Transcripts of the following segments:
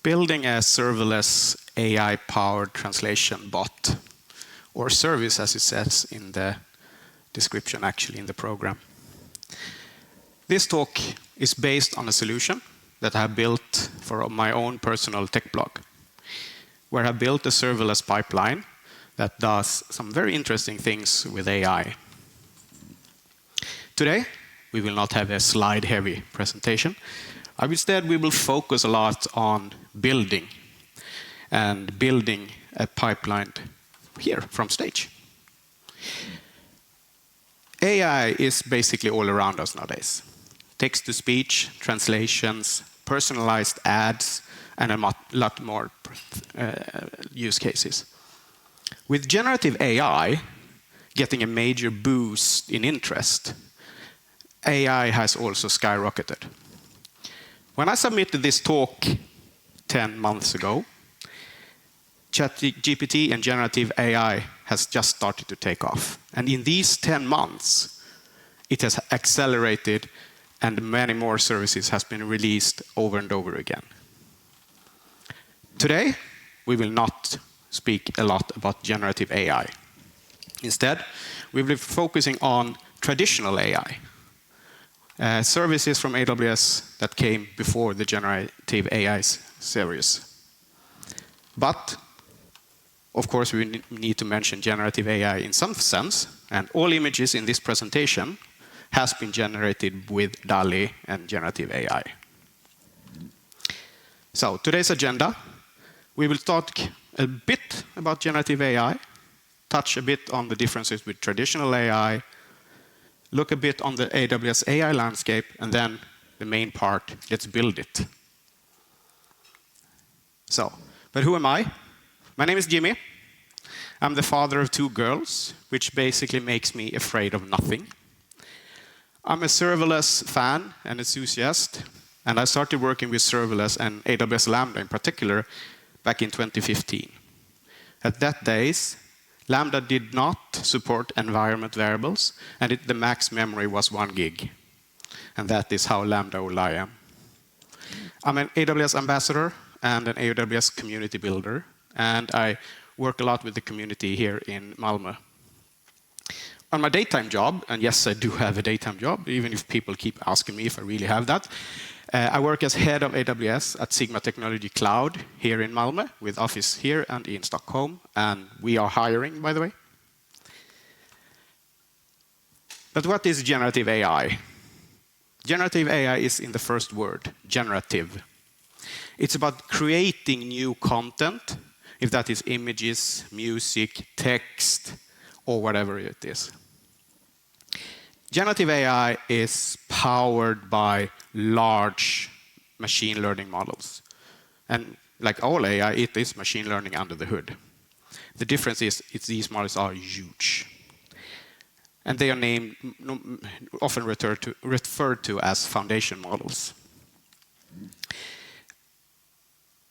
Building a serverless AI-powered translation bot, or service as it says in the description actually in the program. This talk is based on a solution that I have built for my own personal tech blog, where I built a serverless pipeline that does some very interesting things with AI. Today, we will not have a slide-heavy presentation. Instead, we will focus a lot on building a pipeline here from stage. AI is basically all around us nowadays. Text-to-speech, translations, personalized ads, and a lot more use cases. With generative AI getting a major boost in interest, AI has also skyrocketed. When I submitted this talk 10 months ago, ChatGPT and generative AI has just started to take off. And in these 10 months, it has accelerated and many more services has been released over and over again. Today, we will not speak a lot about generative AI. Instead, we will be focusing on traditional AI. Services from AWS that came before the generative AI series. But, of course, we need to mention generative AI in some sense, and all images in this presentation has been generated with DALL-E and generative AI. So, today's agenda, we will talk a bit about generative AI, touch a bit on the differences with traditional AI, look a bit on the AWS AI landscape, and then the main part, let's build it. So, but who am I? My name is Jimmy. I'm the father of 2 girls, which basically makes me afraid of nothing. I'm a serverless fan and enthusiast, and I started working with serverless and AWS Lambda in particular back in 2015. At that days, Lambda did not support environment variables, and the max memory was 1 gig. And that is how Lambda old I am. I'm an AWS ambassador and an AWS community builder, and I work a lot with the community here in Malmö. On my daytime job, and yes, I do have a daytime job, even if people keep asking me if I really have that, I work as head of AWS at Sigma Technology Cloud here in Malmö, with office here and in Stockholm, and we are hiring, by the way. But what is generative AI? Generative AI is in the first word, generative. It's about creating new content, if that is images, music, text, or whatever it is. Generative AI is powered by large machine learning models. And like all AI, it is machine learning under the hood. The difference is these models are huge. And they are often referred to as foundation models.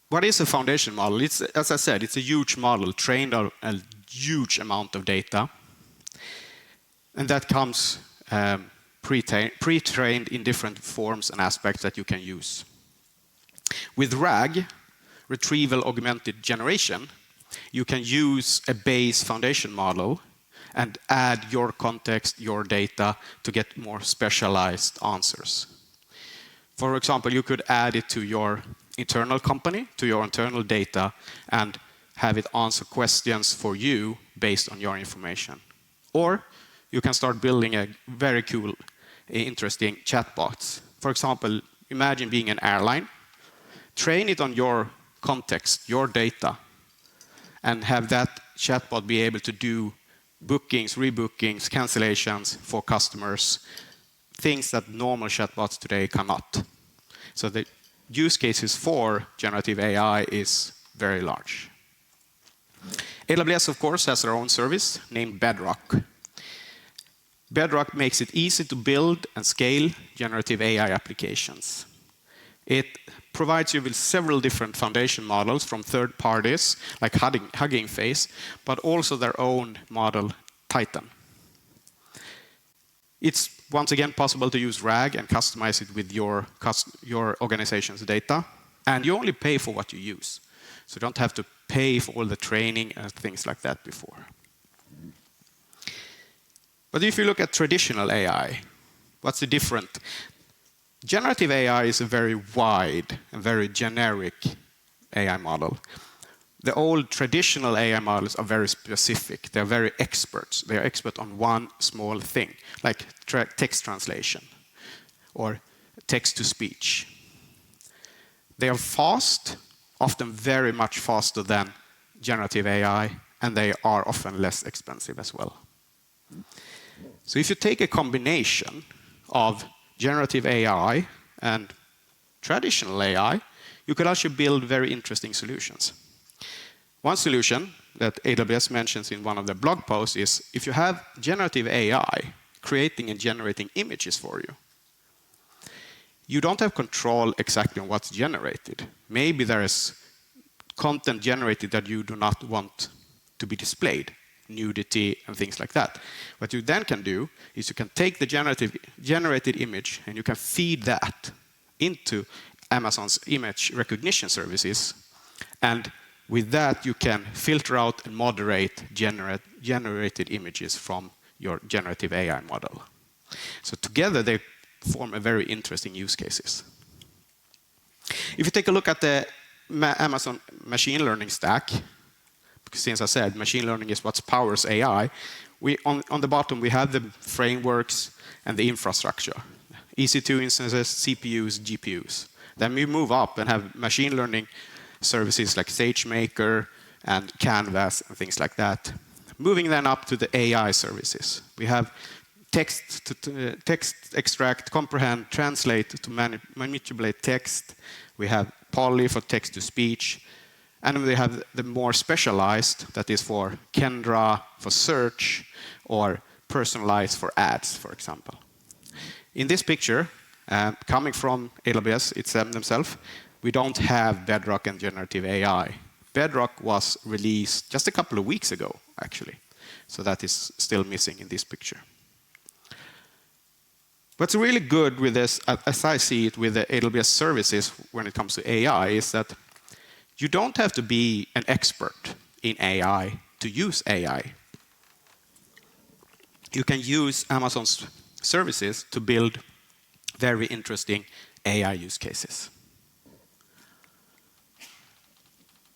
What is a foundation model? As I said, it's a huge model trained on a huge amount of data. And that comes pre-trained in different forms and aspects that you can use. With RAG, Retrieval Augmented Generation, you can use a base foundation model and add your context, your data, to get more specialized answers. For example, you could add it to your internal company, to your internal data, and have it answer questions for you based on your information. Or you can start building a very cool, interesting chatbots. For example, imagine being an airline. Train it on your context, your data, and have that chatbot be able to do bookings, rebookings, cancellations for customers, things that normal chatbots today cannot. So the use cases for generative AI is very large. AWS, of course, has their own service named Bedrock. Bedrock makes it easy to build and scale generative AI applications. It provides you with several different foundation models from third parties, like Hugging Face, but also their own model, Titan. It's once again possible to use RAG and customize it with your organization's data. And you only pay for what you use. So you don't have to pay for all the training and things like that before. But if you look at traditional AI, what's the difference? Generative AI is a very wide and very generic AI model. The old traditional AI models are very specific. They're very experts. They are expert on one small thing, like text translation or text-to-speech. They are fast, often very much faster than generative AI, and they are often less expensive as well. So if you take a combination of generative AI and traditional AI, you could actually build very interesting solutions. One solution that AWS mentions in one of their blog posts is if you have generative AI creating and generating images for you, you don't have control exactly on what's generated. Maybe there is content generated that you do not want to be displayed, nudity and things like that. What you then can do is you can take the generated image and you can feed that into Amazon's image recognition services, and with that you can filter out and moderate generated images from your generative AI model. So together they form a very interesting use cases. If you take a look at the Amazon machine learning stack, because since I said machine learning is what powers AI, on the bottom we have the frameworks and the infrastructure. EC2 instances, CPUs, GPUs. Then we move up and have machine learning services like SageMaker and Canvas and things like that. Moving then up to the AI services. We have text extract, comprehend, translate to manipulate text. We have Poly for text-to-speech. And we have the more specialized, that is for Kendra for search, or personalized for ads, for example. In this picture, coming from AWS themselves, we don't have Bedrock and generative AI. Bedrock was released just a couple of weeks ago, actually. So that is still missing in this picture. What's really good with this, as I see it with the AWS services when it comes to AI, is that you don't have to be an expert in AI to use AI. You can use Amazon's services to build very interesting AI use cases.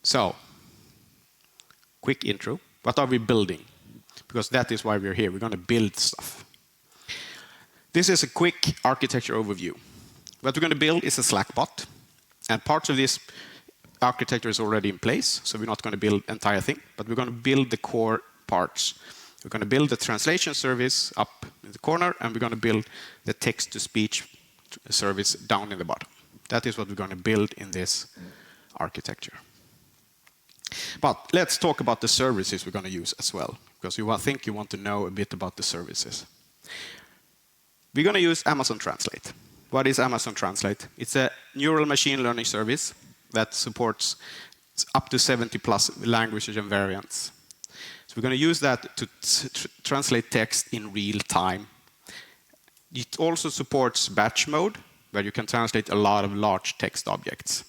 So, quick intro. What are we building? Because that is why we're here. We're going to build stuff. This is a quick architecture overview. What we're going to build is a Slack bot. And parts of this architecture is already in place, so we're not going to build the entire thing, but we're going to build the core parts. We're going to build the translation service up in the corner, and we're going to build the text-to-speech service down in the bottom. That is what we're going to build in this architecture. But let's talk about the services we're going to use as well, because I think you want to know a bit about the services. We're going to use Amazon Translate. What is Amazon Translate? It's a neural machine learning service that supports up to 70+ languages and variants. So we're going to use that to translate text in real time. It also supports batch mode, where you can translate a lot of large text objects.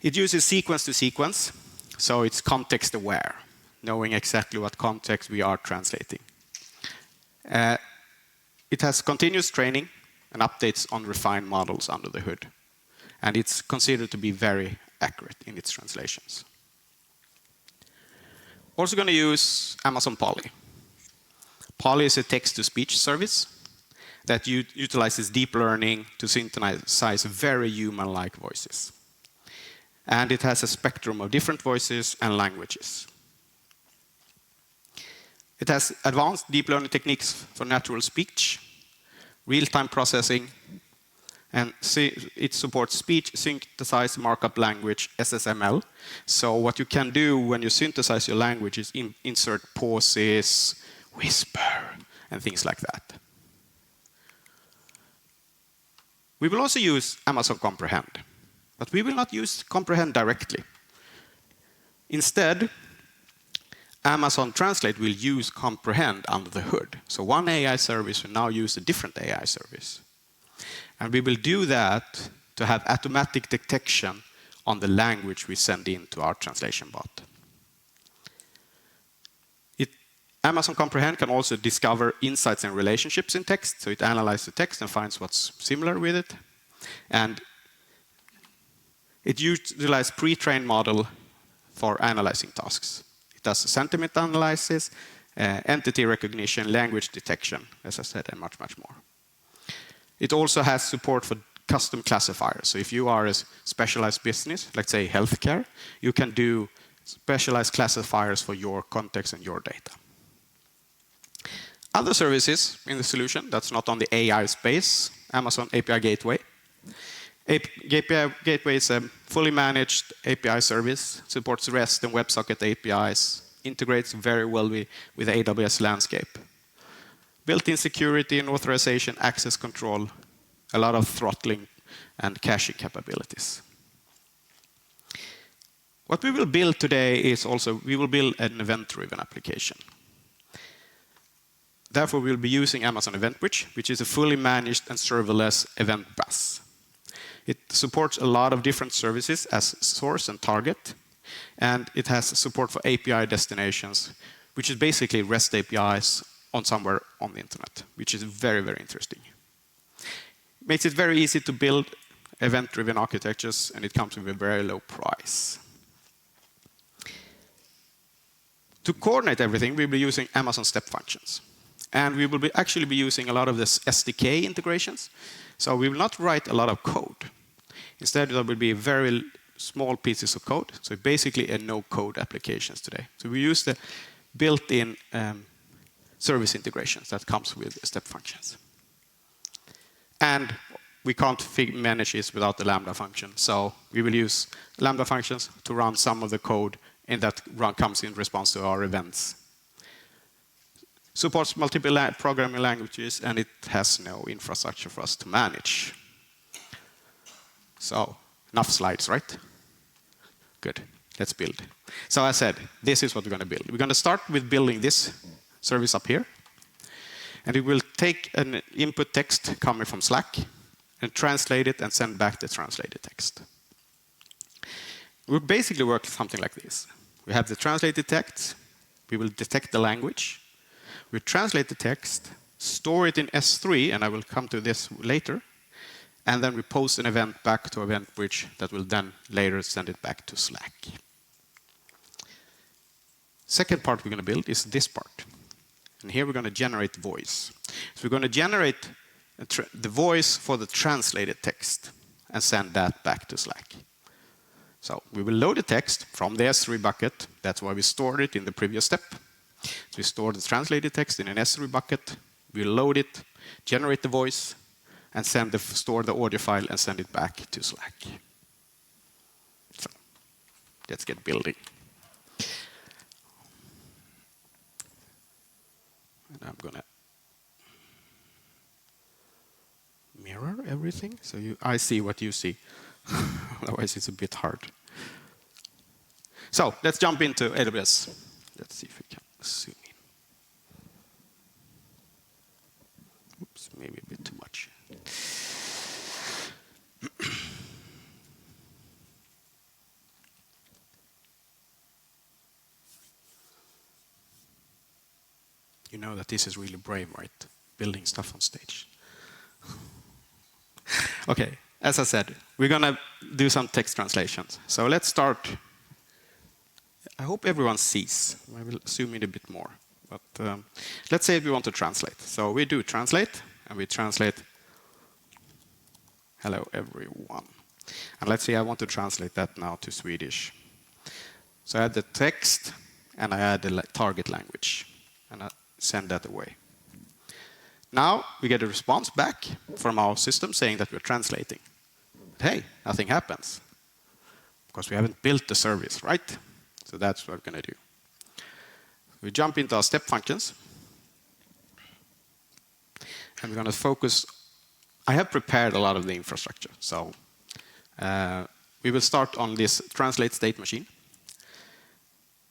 It uses sequence to sequence, so it's context aware, knowing exactly what context we are translating. It has continuous training and updates on refined models under the hood. And it's considered to be very accurate in its translations. Also going to use Amazon Poly. Poly is a text-to-speech service that utilizes deep learning to synthesize very human-like voices. And it has a spectrum of different voices and languages. It has advanced deep learning techniques for natural speech, real-time processing, and it supports speech synthesized markup language, SSML. So what you can do when you synthesize your language is insert pauses, whisper, and things like that. We will also use Amazon Comprehend, but we will not use Comprehend directly. Instead, Amazon Translate will use Comprehend under the hood. So one AI service will now use a different AI service. And we will do that to have automatic detection on the language we send in to our translation bot. Amazon Comprehend can also discover insights and relationships in text, so it analyzes the text and finds what's similar with it. And it utilizes pre-trained model for analyzing tasks. It does sentiment analysis, entity recognition, language detection, as I said, and much, much more. It also has support for custom classifiers. So if you are a specialized business, let's say healthcare, you can do specialized classifiers for your context and your data. Other services in the solution that's not on the AI space, Amazon API Gateway. API Gateway is a fully managed API service, supports REST and WebSocket APIs, integrates very well with the AWS landscape. Built-in security and authorization, access control, a lot of throttling and caching capabilities. What we will build today is also, we will build an event-driven application. Therefore, we'll be using Amazon Event Bridge, which is a fully managed and serverless event bus. It supports a lot of different services as source and target, and it has support for API destinations, which is basically REST APIs on somewhere on the internet, which is very, very interesting. It makes it very easy to build event-driven architectures, and it comes with a very low price. To coordinate everything, we'll be using Amazon Step Functions. And we will actually be using a lot of this SDK integrations. So we will not write a lot of code. Instead, there will be very small pieces of code. So basically a no-code applications today. So we use the built-in service integrations that comes with step functions. And we can't manage this without the Lambda function. So we will use Lambda functions to run some of the code, and that comes in response to our events. Supports multiple programming languages, and it has no infrastructure for us to manage. So, enough slides, right? Good. Let's build. So as I said, this is what we're going to build. We're going to start with building this service up here. And it will take an input text coming from Slack and translate it and send back the translated text. We'll basically work something like this. We have the translated text. We will detect the language. We translate the text, store it in S3, and I will come to this later, and then we post an event back to Event Bridge that will then later send it back to Slack. Second part we're going to build is this part. And here we're going to generate voice. So we're going to generate the voice for the translated text and send that back to Slack. So we will load the text from the S3 bucket. That's why we stored it in the previous step. So we store the translated text in an S3 bucket, we load it, generate the voice, and store the audio file and send it back to Slack. So let's get building. And I'm going to mirror everything so I see what you see. Otherwise, it's a bit hard. So let's jump into AWS. Let's see if we can zoom in. Oops, maybe a bit too much. You know that this is really brave, right? Building stuff on stage. Okay, as I said, we're going to do some text translations. So let's start. I hope everyone sees. I will zoom in a bit more. But let's say we want to translate. So we do translate, and we translate, hello everyone. And let's say I want to translate that now to Swedish. So I add the text, and I add the target language, and I send that away. Now we get a response back from our system saying that we're translating. But hey, nothing happens, because we haven't built the service, right? So that's what we're going to do. We jump into our step functions. And we're going to focus. I have prepared a lot of the infrastructure. So we will start on this translate state machine.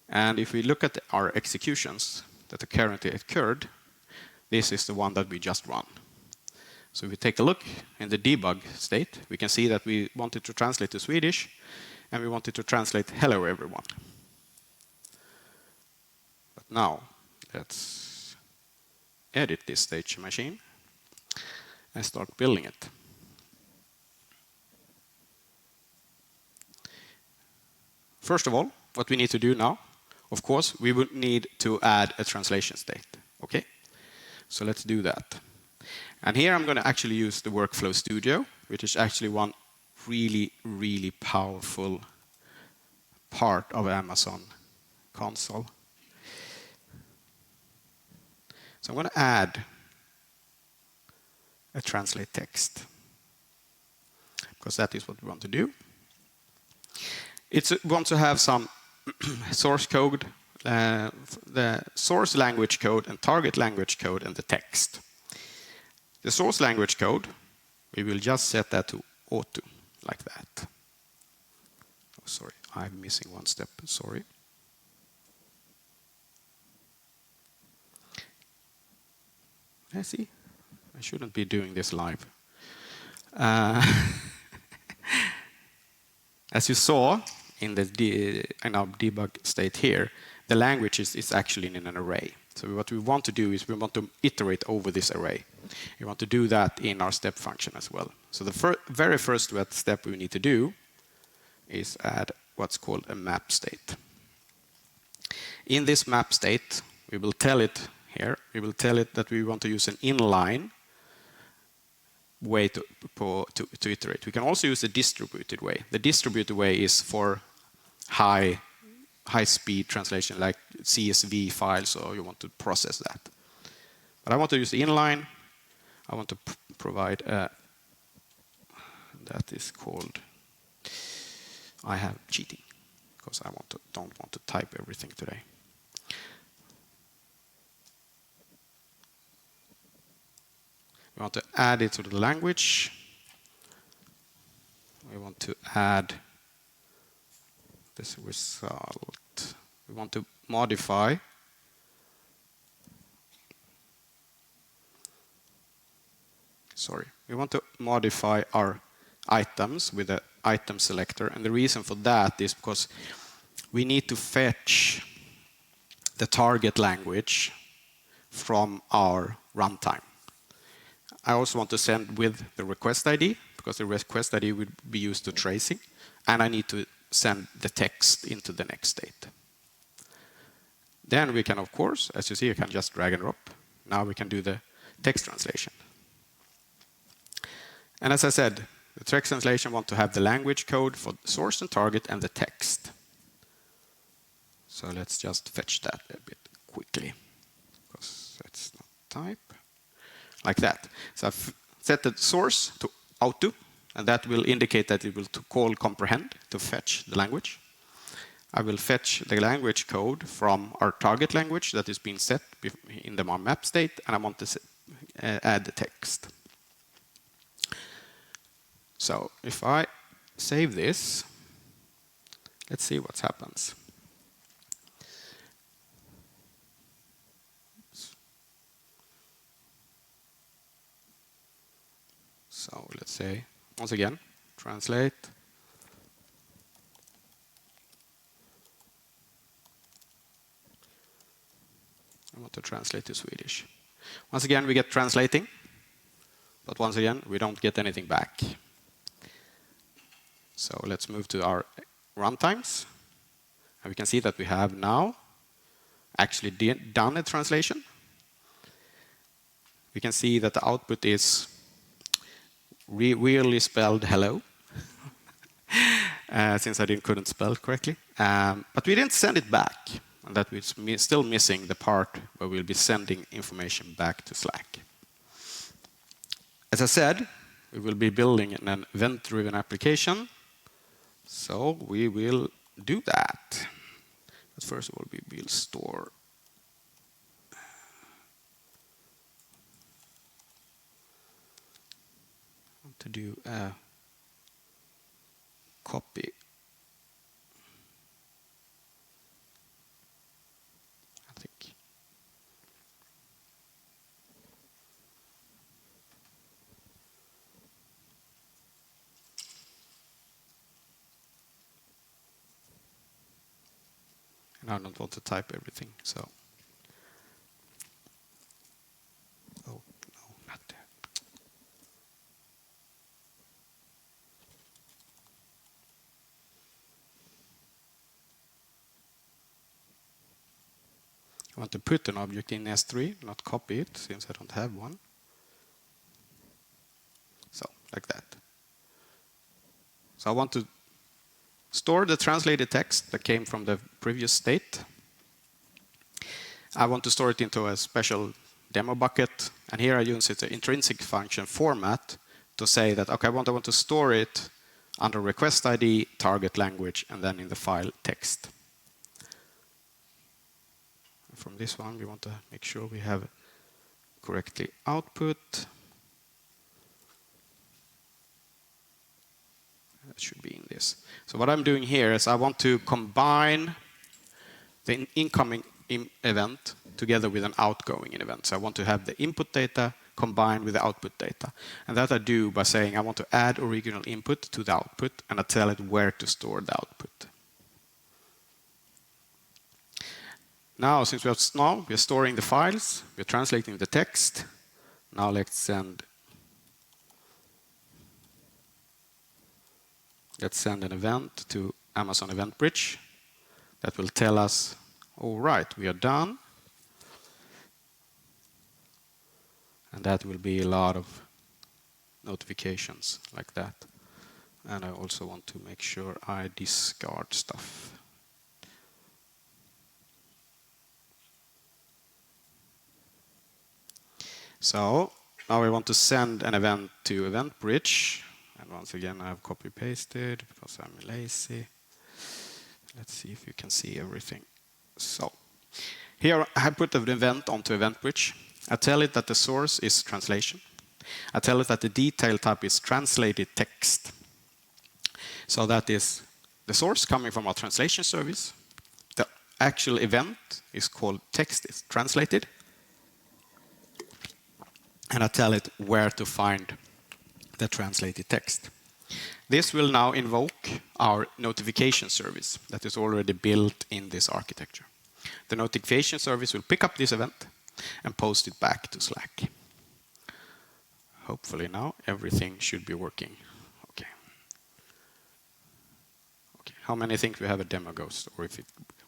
And if we look at our executions that are currently occurred, this is the one that we just run. So if we take a look in the debug state, we can see that we wanted to translate to Swedish, and we wanted to translate hello everyone. But now, let's edit this stage machine and start building it. First of all, what we need to do now, of course, we would need to add a translation state. Okay? So let's do that. And here I'm going to actually use the Workflow Studio, which is actually one really, really powerful part of Amazon console. So I'm going to add a translate text, because that is what we want to do. We want to have some source code, the source language code and target language code and the text. The source language code, we will just set that to auto, like that. Oh, sorry, I'm missing one step, sorry. Let's see, I shouldn't be doing this live. As you saw in our debug state here, the language is actually in an array. So what we want to do is we want to iterate over this array. We want to do that in our step function as well. So the very first step we need to do is add what's called a map state. In this map state, we will tell it here, we will tell it that we want to use an inline way to iterate. We can also use a distributed way. The distributed way is for high-speed translation, like CSV files, or you want to process that. But I want to use the inline. I want to provide a, that is called, I have cheating, because I don't want to type everything today. We want to add it to the language. We want to add this result. We want to modify we want to modify our items with the item selector, and the reason for that is because we need to fetch the target language from our runtime. I also want to send with the request ID, because the request ID would be used to tracing, and I need to send the text into the next state. Then we can, of course, as you see, you can just drag and drop. Now we can do the text translation. And as I said, the text translation want to have the language code for the source and target and the text. So let's just fetch that a bit quickly, because that's not type. Like that. So I've set the source to auto, and that will indicate that it will call comprehend to fetch the language. I will fetch the language code from our target language that is being set in the map state, and I want to add the text. So if I save this, let's see what happens. So let's say, once again, translate. I want to translate to Swedish. Once again, we get translating, but once again, we don't get anything back. So let's move to our runtimes. And we can see that we have now actually done a translation. We can see that the output is weirdly spelled hello, since I couldn't spell correctly. But we didn't send it back, and that we're still missing the part where we'll be sending information back to Slack. As I said, we will be building an event-driven application, so we will do that. But first of all, we will store to do a copy. I think. And I don't want to type everything, so. Oh, no, not there. I want to put an object in S3, not copy it, since I don't have one. So, like that. So I want to store the translated text that came from the previous state. I want to store it into a special demo bucket, and here I use the intrinsic function format to say that, okay, I want to store it under request ID, target language, and then in the file text. From this one, we want to make sure we have correctly output. That should be in this. So what I'm doing here is I want to combine the incoming event together with an outgoing event. So I want to have the input data combined with the output data. And that I do by saying I want to add original input to the output, and I tell it where to store the output. Now, since we're storing the files, we're translating the text. Now let's send an event to Amazon Event Bridge that will tell us, all right, we are done. And that will be a lot of notifications like that. And I also want to make sure I discard stuff. So now we want to send an event to Event Bridge. And once again, I have copy-pasted because I'm lazy. Let's see if you can see everything. So here I put an event onto Event Bridge. I tell it that the source is translation. I tell it that the detail type is translated text. So that is the source coming from our translation service. The actual event is called text is translated. And I tell it where to find the translated text. This will now invoke our notification service that is already built in this architecture. The notification service will pick up this event and post it back to Slack. Hopefully now everything should be working. Okay. Okay. How many think we have a demo ghost, or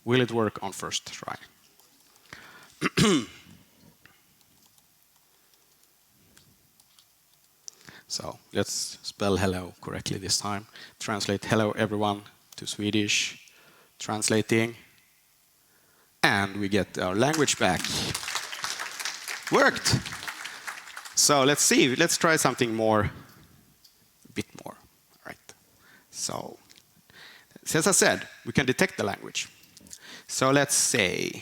will it work on first try? So let's spell hello correctly this time. Translate hello everyone to Swedish. Translating. And we get our language back. Worked. So let's see. Let's try something more. A bit more. All right. So as I said, we can detect the language. So let's say,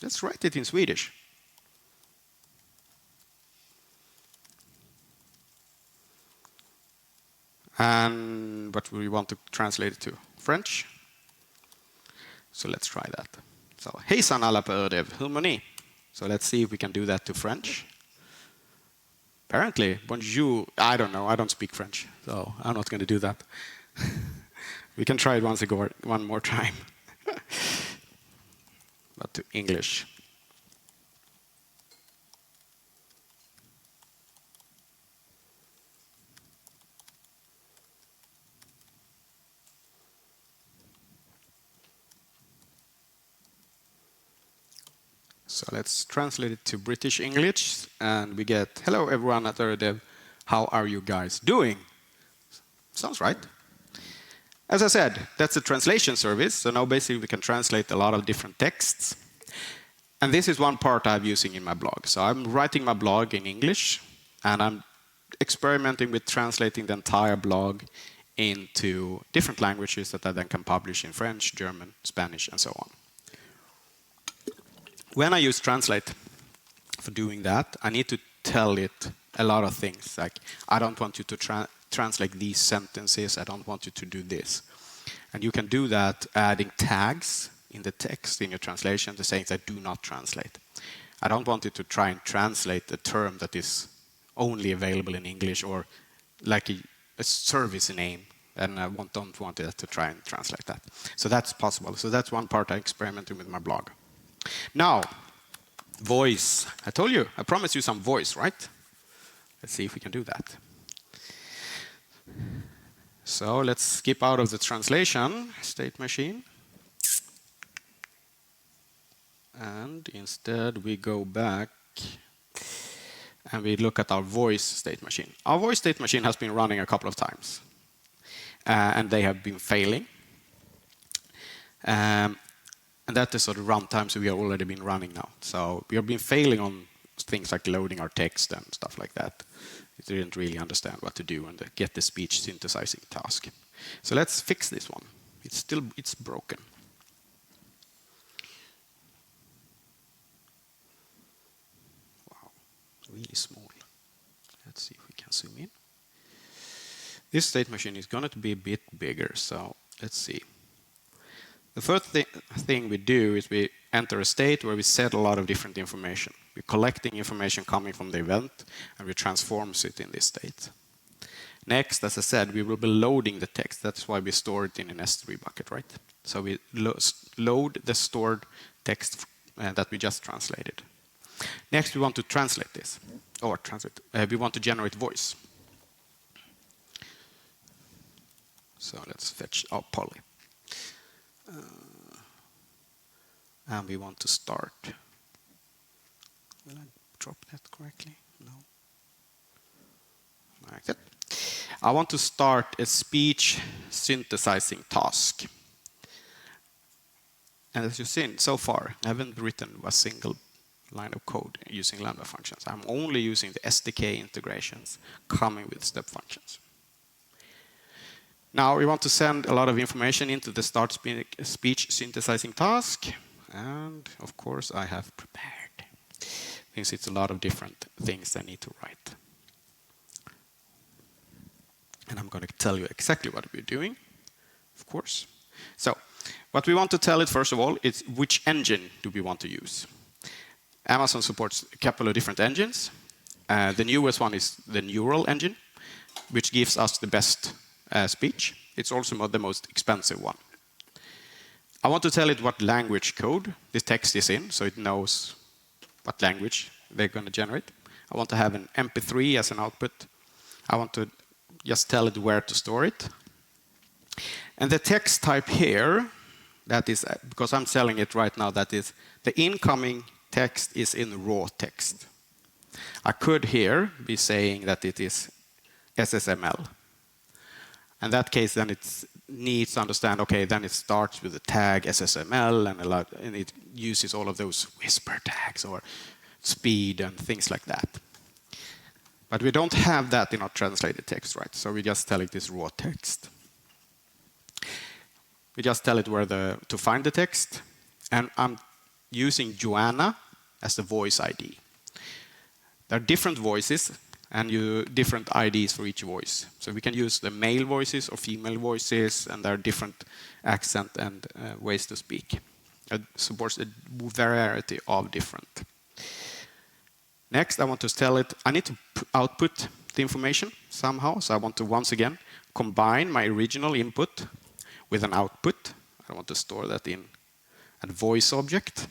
let's write it in Swedish. And but we want to translate it to French. So let's try that. So, hejsan alla på Øredev, hur mår ni? So let's see if we can do that to French. Apparently, bonjour, I don't know, I don't speak French, so I'm not going to do that. We can try it one more time. But to English. So let's translate it to British English, and we get, hello everyone at Øredev, how are you guys doing? Sounds right. As I said, that's a translation service, so now basically we can translate a lot of different texts. And this is one part I'm using in my blog. So I'm writing my blog in English, and I'm experimenting with translating the entire blog into different languages that I then can publish in French, German, Spanish, and so on. When I use Translate for doing that, I need to tell it a lot of things, like I don't want you to translate these sentences, I don't want you to do this. And you can do that adding tags in the text in your translation to saying that do not translate. I don't want you to try and translate a term that is only available in English, or like a service name and I don't want it to try and translate that. So that's possible. So that's one part I experimented with my blog. Now, voice. I told you, I promised you some voice, right? Let's see if we can do that. So let's skip out of the translation state machine. And instead we go back and we look at our voice state machine. Our voice state machine has been running a couple of times. And they have been failing. And that is sort of runtime, so we have already been running now. So we have been failing on things like loading our text and stuff like that. It didn't really understand what to do and get the speech synthesizing task. So let's fix this one. It's broken. Wow, really small. Let's see if we can zoom in. This state machine is going to be a bit bigger, so let's see. The first thing we do is we enter a state where we set a lot of different information. We're collecting information coming from the event, and we transform it in this state. Next, as I said, we will be loading the text. That's why we store it in an S3 bucket, right? So we load the stored text that we just translated. Next, we want to translate this, or we want to generate voice. So let's fetch our poly. And we want to start. Will I drop that correctly? No. Like that. I want to start a speech synthesizing task. And as you've seen so far, I haven't written a single line of code using Lambda functions. I'm only using the SDK integrations coming with step functions. Now we want to send a lot of information into the start speech synthesizing task. And of course I have prepared, since it's a lot of different things I need to write. And I'm going to tell you exactly what we're doing, of course. So what we want to tell it, first of all, is which engine do we want to use. Amazon supports a couple of different engines. The newest one is the neural engine, which gives us the best speech. It's also the most expensive one. I want to tell it what language code the text is in, so it knows what language they're going to generate. I want to have an MP3 as an output. I want to just tell it where to store it. And the text type here, that is, because I'm selling it right now, that is, the incoming text is in raw text. I could here be saying that it is SSML. In that case, then it needs to understand, okay, then it starts with the tag SSML and it uses all of those whisper tags or speed and things like that. But we don't have that in our translated text, right? So we just tell it this raw text. We just tell it where to find the text. And I'm using Joanna as the voice ID. There are different voices and different IDs for each voice. So we can use the male voices or female voices, and there are different accent and ways to speak. It supports a variety of different. Next, I want to tell it, I need to output the information somehow. So I want to, once again, combine my original input with an output. I want to store that in a voice object.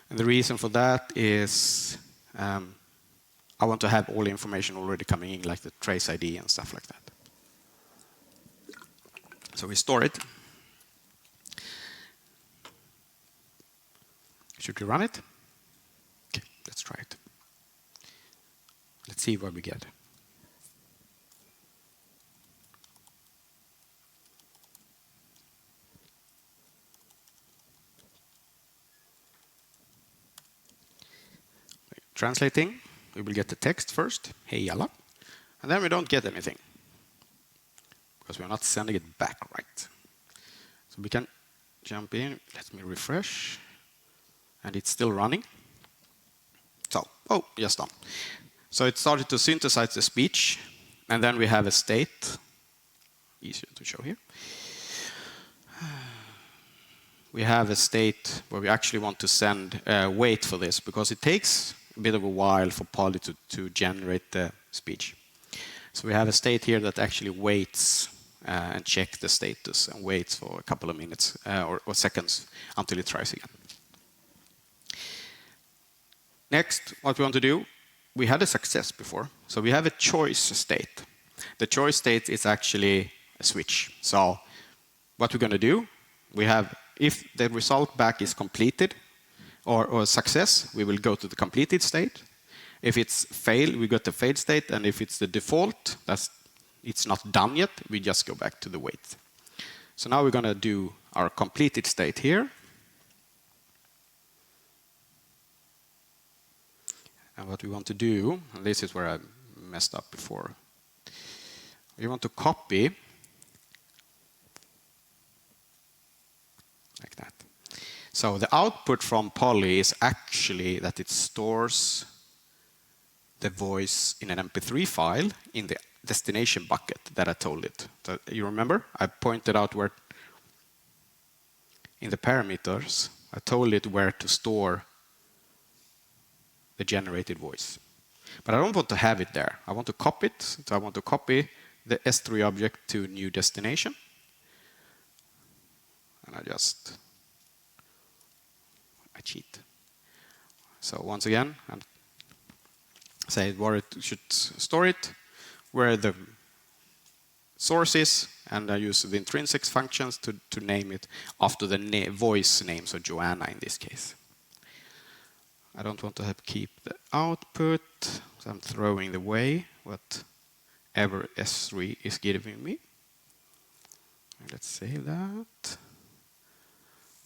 And the reason for that is I want to have all the information already coming in, like the trace ID and stuff like that. So we store it. Should we run it? Okay, let's try it. Let's see what we get. Translating, we will get the text first, hey yalla, and then we don't get anything because we're not sending it back right. So we can jump in, let me refresh, and it's still running. So, oh, just done. So it started to synthesize the speech, and then we have a state, easier to show here. We have a state where we actually want to send, wait for this, because it takes a bit of a while for Poly to generate the speech. So we have a state here that actually waits and checks the status and waits for a couple of minutes or seconds until it tries again. Next, what we want to do, we had a success before. So we have a choice state. The choice state is actually a switch. So what we're going to do, we have, if the result back is completed or success, we will go to the completed state. If it's fail, we got the failed state, and if it's the default, it's not done yet, we just go back to the wait. So now we're going to do our completed state here. And what we want to do, and this is where I messed up before, we want to copy like that. So the output from Poly is actually that it stores the voice in an MP3 file in the destination bucket that I told it. So you remember? I pointed out where in the parameters, I told it where to store the generated voice. But I don't want to have it there. I want to copy it. So I want to copy the S3 object to new destination. And I cheat. So once again, I say where it should store it, where the source is, and I use the intrinsics functions to name it after the voice name, so Joanna in this case. I don't want to keep the output, so I'm throwing away whatever S3 is giving me. Let's save that.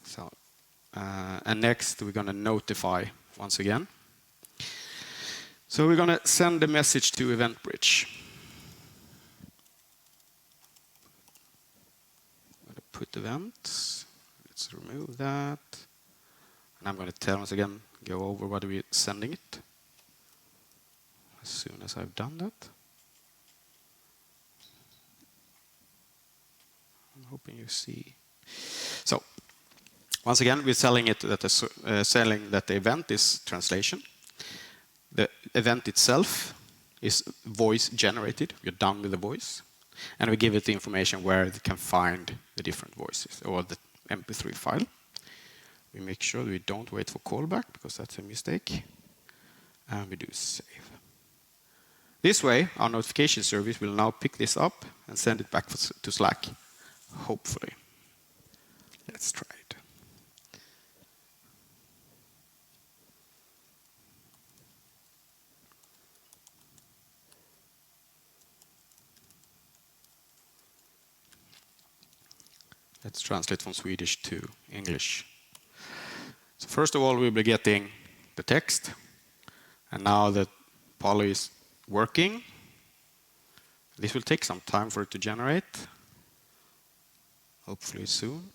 So, and next we're going to notify once again. So we're going to send the message to EventBridge. I'm going to put events. Let's remove that. And I'm going to tell once again, go over what we're sending it as soon as I've done that. I'm hoping you see. So once again, we're selling it that the event is translation. The event itself is voice generated. We're done with the voice. And we give it the information where it can find the different voices or the MP3 file. We make sure we don't wait for callback because that's a mistake. And we do save. This way, our notification service will now pick this up and send it back to Slack, hopefully. Let's try it. Let's translate from Swedish to English. So first of all, we'll be getting the text. And now that Poly is working, this will take some time for it to generate. Hopefully soon.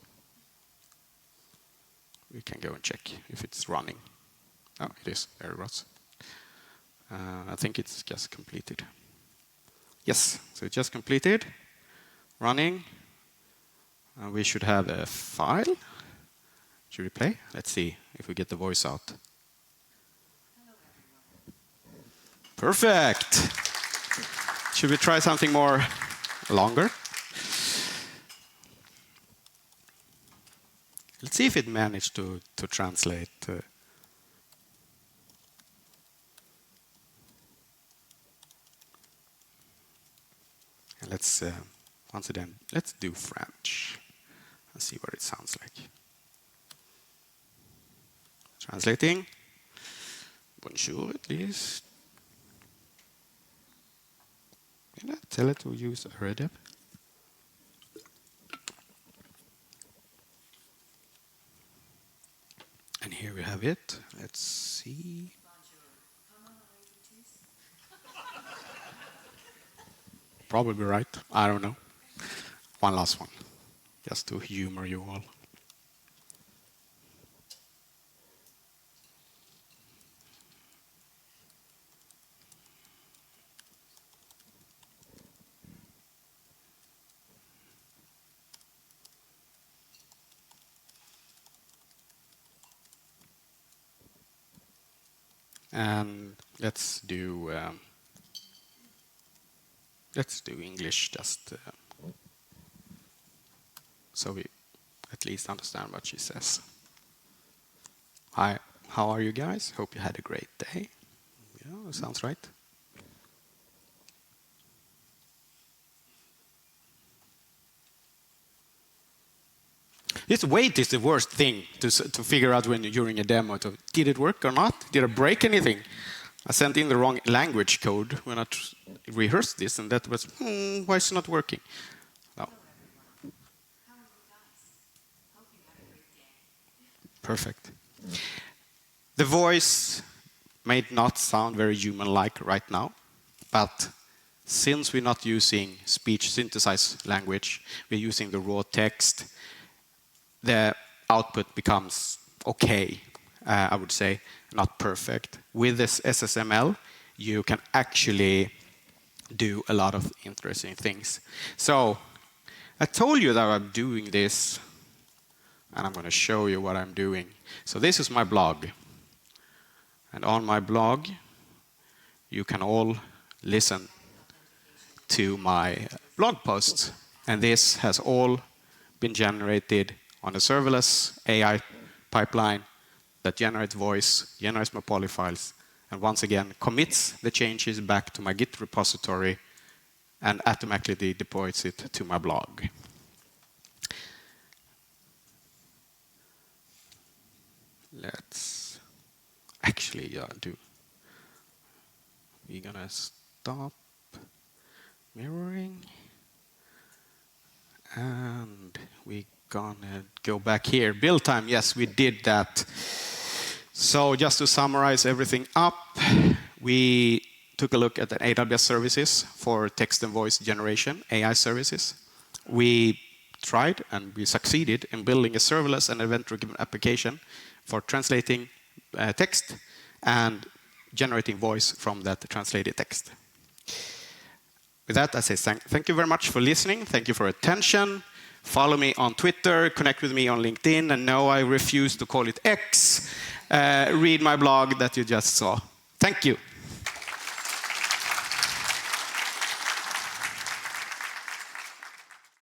We can go and check if it's running. Oh, it is. There it was. I think it's just completed. Yes, so it's just completed. Running. We should have a file. Should we play? Let's see if we get the voice out. Perfect. Should we try something more longer? Let's see if it managed to translate. And let's once again, let's do French and see what it sounds like. Translating. Bonjour, at least. Can I tell it to use Øredev? And here we have it. Let's see. Probably right. I don't know. One last one, just to humor you all. And let's do let's do English just so we at least understand what she says. Hi, how are you guys? Hope you had a great day. Yeah, sounds right. This wait is the worst thing to figure out when during a demo. Did it work or not? Did I break anything? I sent in the wrong language code when I rehearsed this, and that was, why is it not working? No. Perfect. The voice may not sound very human-like right now, but since we're not using speech synthesized language, we're using the raw text, the output becomes okay, I would say, not perfect. With this SSML, you can actually do a lot of interesting things. So I told you that I'm doing this, and I'm going to show you what I'm doing. So this is my blog. And on my blog, you can all listen to my blog posts. And this has all been generated on a serverless AI pipeline that generates voice, generates my poly files, and once again commits the changes back to my Git repository and automatically deploys it to my blog. Let's actually do. We're gonna stop mirroring, and we're gonna go back here. Build time, yes, we did that. So just to summarize everything up, we took a look at the AWS services for text and voice generation, AI services. We tried and we succeeded in building a serverless and event-driven application for translating text and generating voice from that translated text. With that, I say thank you very much for listening. Thank you for attention. Follow me on Twitter, connect with me on LinkedIn, and no, I refuse to call it X. Read my blog that you just saw. Thank you.